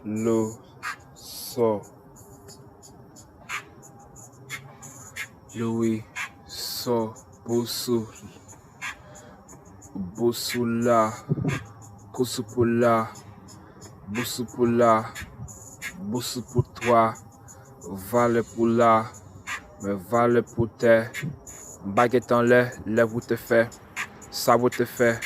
Lo, so, Louis, so, Busu, Busula, Kusupula, Busupula, Busu pour toi, vale pour là, mais vale pour te, baguette en l'air, lève où te fait, ça vous te fait,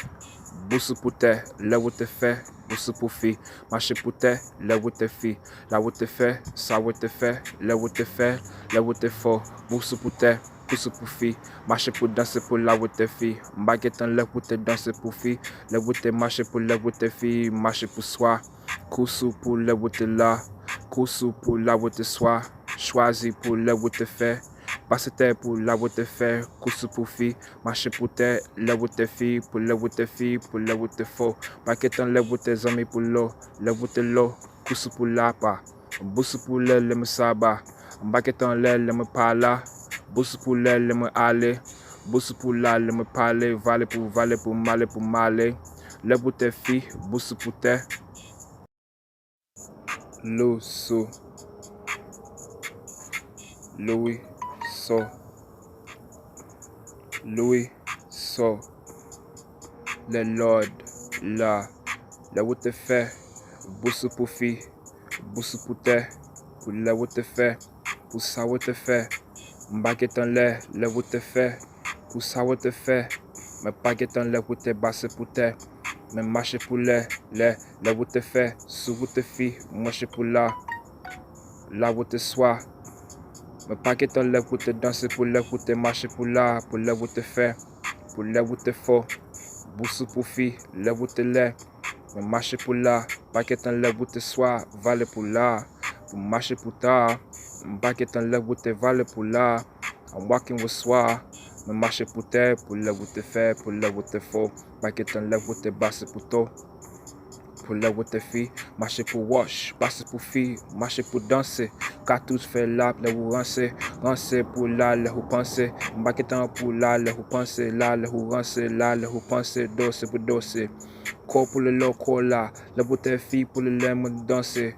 Busu pour te, lève où te fait, Busu pour fille, marche pour te, lève où te fille, là où te fait, ça vous te fait, lève où te fait, lève où te fort, Busu pour te, Busu pour fille, marche pour danser pour là où te fille, baguette en l'air pour te danser pour fille, lève où te marche pour lève où te fille, marche pour soi, Kusu pour lève où te là, Kusu pour là où te sois, choisi pour lève où te fait, passe terre pour là où te fait, Kusu pour fille, marche pour terre, lève où te fille, pour lève où te fille, pour lève où te faux, baguette en lève où tes amis pour l'eau, lève où te l'eau, Kusu pour là pas, Busu pour le me saba, baguette en l'air, le me parla, Busu pour le me aller, Busu pour là, le me parler, valer pour maler, lève où te fille, Busu pour te, Lo, so, Louis, so, Louis, so, le Lord, là, là où te fait, Busu pour fille, Busu pour te, pour là où te fait, pour ça où te fait, baguette en l'air, là où te fait, pour ça où te fait, mais baguette en l'air où te basse pour te, mais marche pour là où te fait, sous où te fille, marche pour là où te sois. Mais pas que ton lèvre pour te danser, pour lèvre pour te marcher, pour lèvre où te faire, pour lèvre où te fort. Boussou pour fille, lèvre où te lèvre. Mais marcher pour là, pas que ton lèvre où te sois, vale pour là, pour marcher pour tard. Pas que ton lèvre où te vale pour là, en walking with soi. Mais marcher pour terre, pour lèvre où te faire, pour lèvre où te fort. Pas que ton lèvre où te basse pour toi. Pour là où te fille, marcher pour wash, passer pour fille, marcher pour danser, car tout fait là, là où rancer pour là, là où penser, m'baquetant pour là où penser, là où rancer, là où penser, doce pour doce, corps pour le loco là où te fille pour le lème danser.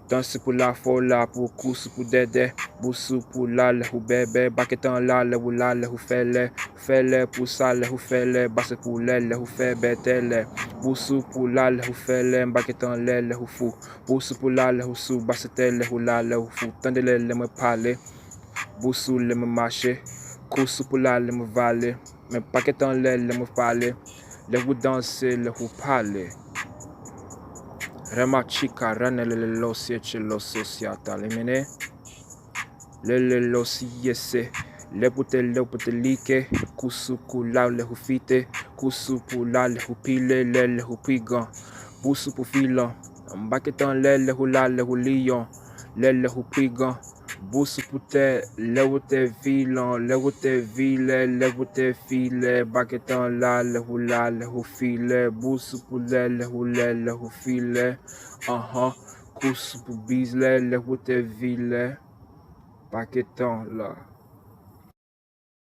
Danser pour la fola, pour course, pour dédé, boussou pour là où bébé, baquetant là où fait pour ça, là où fait basse pour là où fait bête, boussou pour là où fait baquetant là où fou, boussou pour là où sous, basse là où fou, tendez le me parler, boussou le me marcher, course pour là me valer, mais baquetant le me parler, le où danser, le où parler. Rema chica rane le lo siece lo sociata limene le lo siese le pute like kusuku la le hufite kusupu la le hupile le hupigan busu pu filan mbaketan le hula le hulion le hupigan busu pute le filan le vile le file baketan la le hula le hufile busu pu le hule le hufile kusu pu bizle le ville baketan la